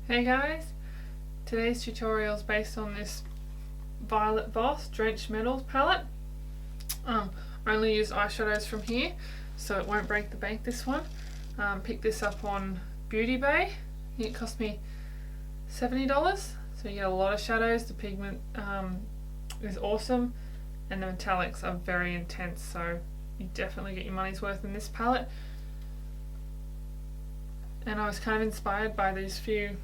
Hey guys, today's tutorial is based on this Violet Voss Drenched Metals palette. I only use eyeshadows from here, so it won't break the bank, this one. Picked this up on Beauty Bay. It cost me $70, so you get a lot of shadows. The pigment is awesome, and the metallics are very intense, so you definitely get your money's worth in this palette. And I was kind of inspired by these few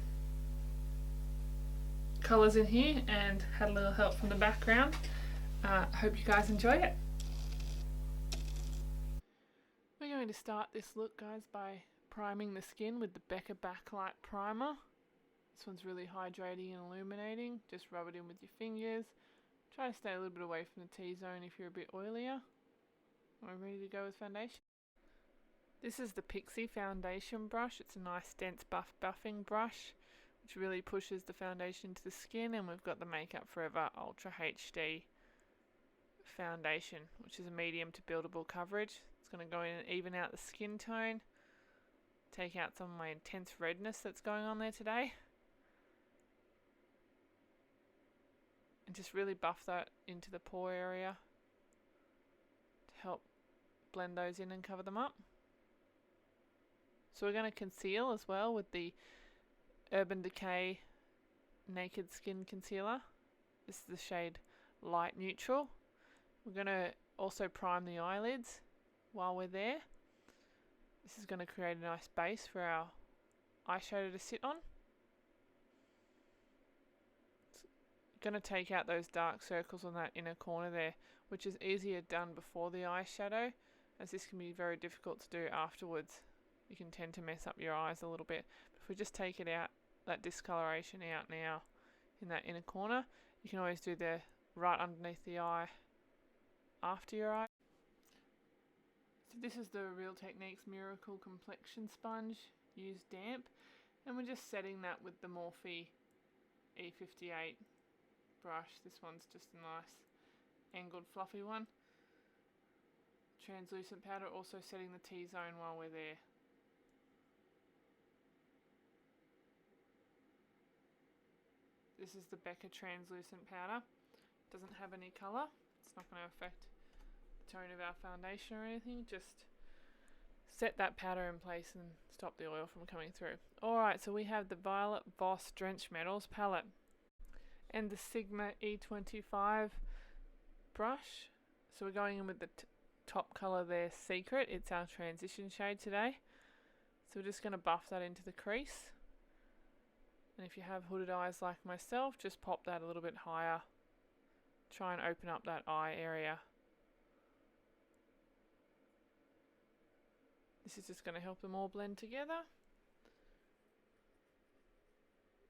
colours in here and had a little help from the background. Hope you guys enjoy it. We're going to start this look, guys, by priming the skin with the Becca Backlight Primer. This one's really hydrating and illuminating. Just rub it in with your fingers. Try to stay a little bit away from the T-zone if you're a bit oilier. We're ready to go with foundation. This is the Pixie foundation brush. It's a nice dense buffing brush which really pushes the foundation into the skin, and we've got the Makeup Forever Ultra HD foundation, which is a medium to buildable coverage. It's going to go in and even out the skin tone, take out some of my intense redness that's going on there today, and just really buff that into the pore area to help blend those in and cover them up. So we're going to conceal as well with the Urban Decay Naked Skin Concealer. This is the shade Light Neutral. We're going to also prime the eyelids while we're there. This is going to create a nice base for our eyeshadow to sit on. It's going to take out those dark circles on that inner corner there, which is easier done before the eyeshadow, as this can be very difficult to do afterwards. You can tend to mess up your eyes a little bit. But if we just take it out, that discoloration out now in that inner corner, you can always do the right underneath the eye after your eye. So this is the Real Techniques Miracle Complexion Sponge. Use damp, and we're just setting that with the Morphe E58 brush. This one's just a nice angled fluffy one. Translucent powder, also setting the T-zone while we're there. This is the Becca translucent powder. Doesn't have any colour. It's not going to affect the tone of our foundation or anything. Just set that powder in place and stop the oil from coming through. Alright, so we have the Violet Voss Drenched Metals palette and the Sigma E25 brush. So we're going in with the top colour there, Secret. It's our transition shade today. So we're just going to buff that into the crease. And if you have hooded eyes like myself, just pop that a little bit higher. Try and open up that eye area. This is just going to help them all blend together.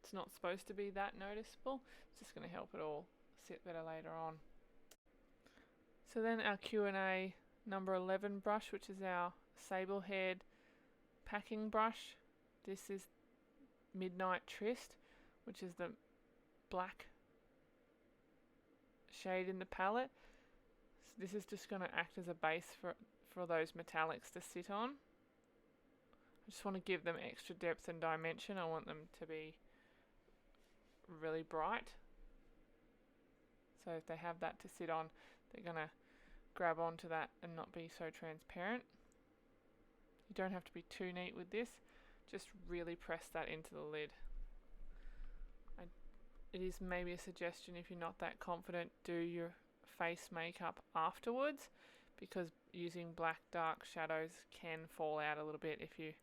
It's not supposed to be that noticeable. It's just going to help it all sit better later on. So then our Q&A number 11 brush, which is our sable-haired packing brush. This is Midnight Tryst, which is the black shade in the palette. So this is just going to act as a base for those metallics to sit on. I just want to give them extra depth and dimension. I want them to be really bright. So if they have that to sit on, they're going to grab onto that and not be so transparent. You don't have to be too neat with this. Just really press that into the lid. It is maybe a suggestion, if you're not that confident, do your face makeup afterwards, because using black dark shadows can fall out a little bit if you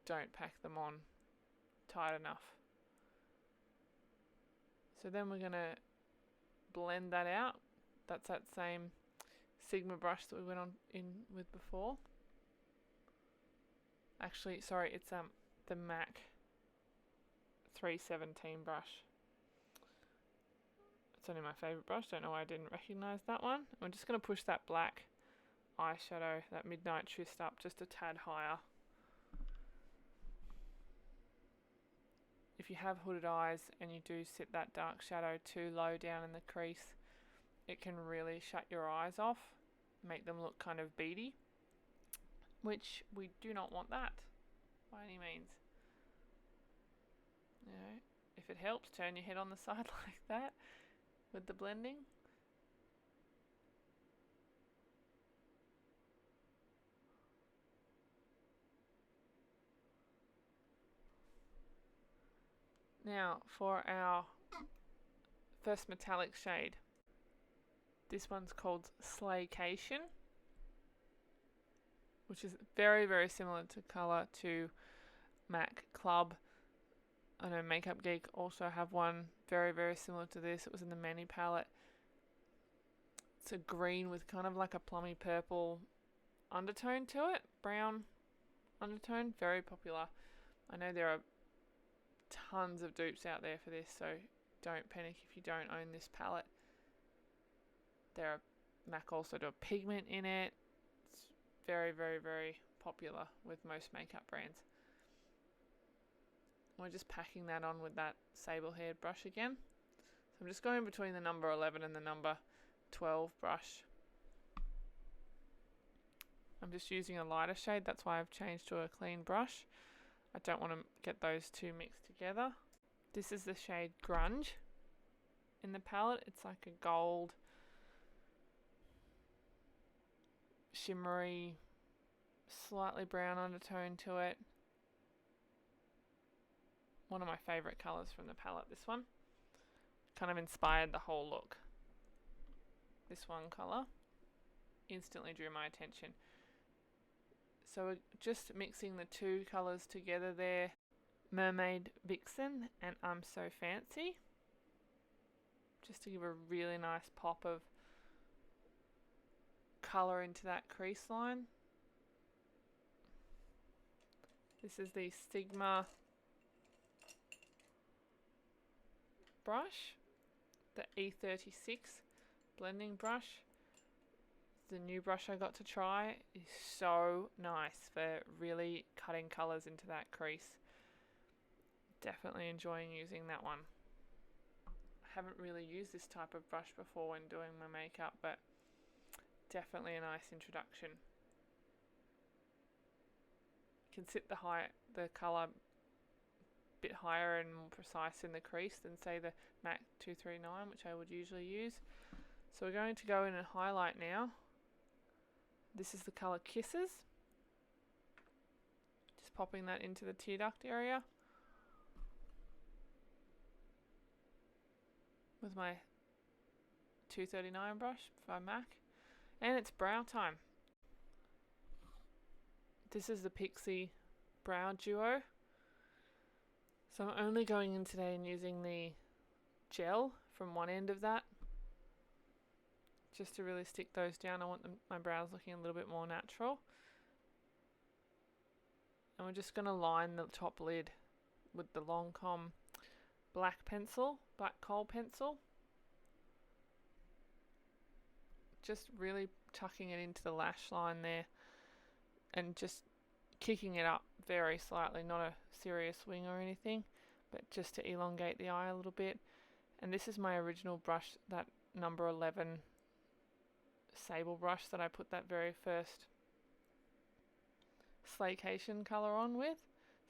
don't pack them on tight enough. So then we're going to blend that out. That's that same Sigma brush that we went on in with before. Actually, sorry, it's the MAC 317 brush. It's only my favourite brush. Don't know why I didn't recognise that one. I'm just going to push that black eyeshadow, that Midnight Tryst, up just a tad higher. If you have hooded eyes and you do sit that dark shadow too low down in the crease, it can really shut your eyes off, make them look kind of beady, which we do not want that. by any means. You know, if it helps, turn your head on the side like that with the blending. Now for our first metallic shade. This one's called Slaycation, which is very, very similar to colour to MAC Club. I know Makeup Geek also have one very, very similar to this. It was in the Mani palette. It's a green with kind of like a plummy purple undertone to it, brown undertone, very popular. I know there are tons of dupes out there for this, so don't panic if you don't own this palette. MAC also do a pigment in it. It's very, very, very popular with most makeup brands. We're just packing that on with that sable-haired brush again. So I'm just going between the number 11 and the number 12 brush. I'm just using a lighter shade, that's why I've changed to a clean brush. I don't want to get those two mixed together. This is the shade Grunge in the palette. It's like a gold, shimmery, slightly brown undertone to it. One of my favourite colours from the palette, this one. Kind of inspired the whole look. This one colour instantly drew my attention. So we're just mixing the two colours together there. Mermaid Vixen and I'm So Fancy. Just to give a really nice pop of colour into that crease line. This is the Sigma brush, the E36 blending brush. The new brush I got to try is so nice for really cutting colours into that crease. Definitely enjoying using that one. I haven't really used this type of brush before when doing my makeup, but definitely a nice introduction. You can sit the colour a bit higher and more precise in the crease than say the MAC 239, which I would usually use. So we're going to go in and highlight now. This is the colour Kisses. Just popping that into the tear duct area with my 239 brush by MAC. And it's brow time. This is the Pixie Brow Duo. So I'm only going in today and using the gel from one end of that, just to really stick those down. I want my brows looking a little bit more natural. And we're just going to line the top lid with the Lancome black coal pencil. Just really tucking it into the lash line there and just kicking it up very slightly, not a serious wing or anything, but just to elongate the eye a little bit. And this is my original brush, that number 11 sable brush that I put that very first Slaycation colour on with.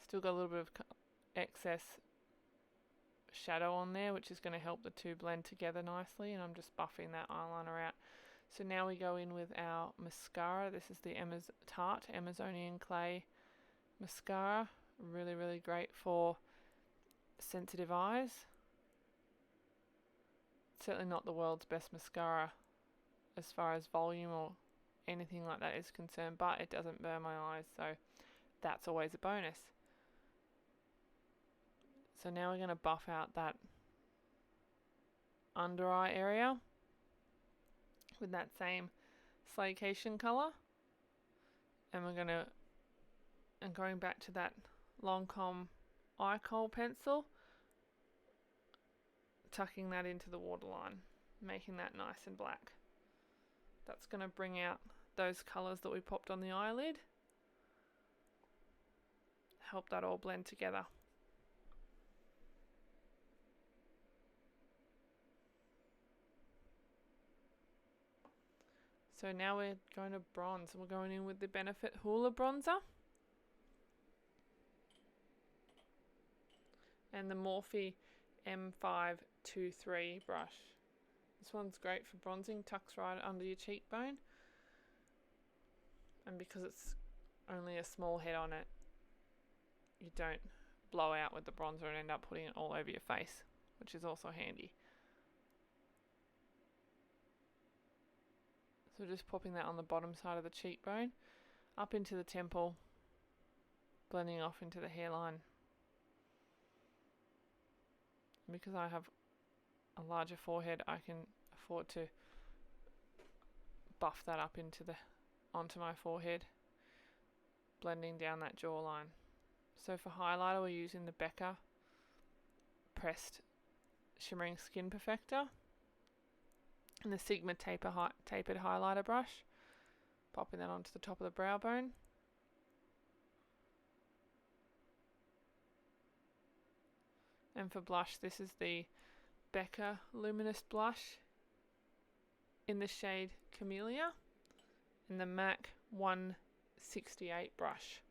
Still got a little bit of excess shadow on there, which is going to help the two blend together nicely, and I'm just buffing that eyeliner out. So now we go in with our mascara. This is the Tarte Amazonian Clay mascara. Really, really great for sensitive eyes. Certainly not the world's best mascara as far as volume or anything like that is concerned, but it doesn't burn my eyes, so that's always a bonus. So now we're going to buff out that under eye area with that same Slaycation colour, and going back to that Lancome eye kohl pencil, tucking that into the waterline, making that nice and black. That's going to bring out those colours that we popped on the eyelid, help that all blend together. So now we're going to bronze, and we're going in with the Benefit Hoola bronzer. and the Morphe M523 brush. This one's great for bronzing, tucks right under your cheekbone, and because it's only a small head on it, you don't blow out with the bronzer and end up putting it all over your face, which is also handy. So just popping that on the bottom side of the cheekbone, up into the temple, blending off into the hairline. And because I have a larger forehead, I can afford to buff that up onto my forehead, blending down that jawline. So for highlighter, we're using the Becca Pressed Shimmering Skin Perfector and the Sigma Tapered Highlighter brush, popping that onto the top of the brow bone. And for blush, this is the Becca Luminous Blush in the shade Camellia and the MAC 168 brush.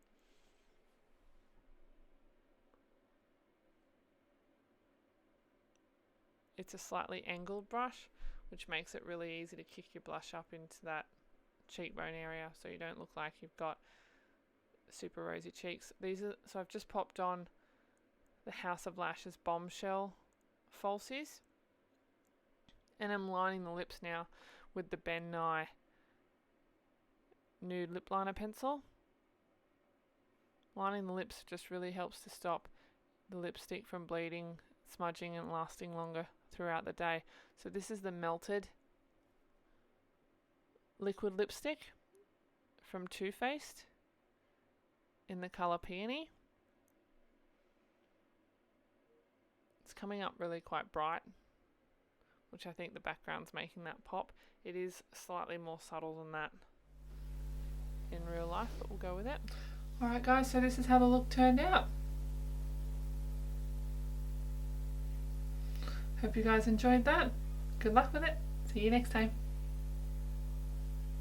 It's a slightly angled brush, which makes it really easy to kick your blush up into that cheekbone area so you don't look like you've got super rosy cheeks. So I've just popped on the House of Lashes Bombshell falsies, and I'm lining the lips now with the Ben Nye Nude Lip Liner Pencil. Lining the lips just really helps to stop the lipstick from bleeding, smudging and lasting longer throughout the day. So this is the Melted liquid lipstick from Too Faced in the colour Peony. It's coming up really quite bright, which I think the background's making that pop. It is slightly more subtle than that in real life, but we'll go with it. Alright guys, so this is how the look turned out. Hope you guys enjoyed that. Good luck with it. See you next time.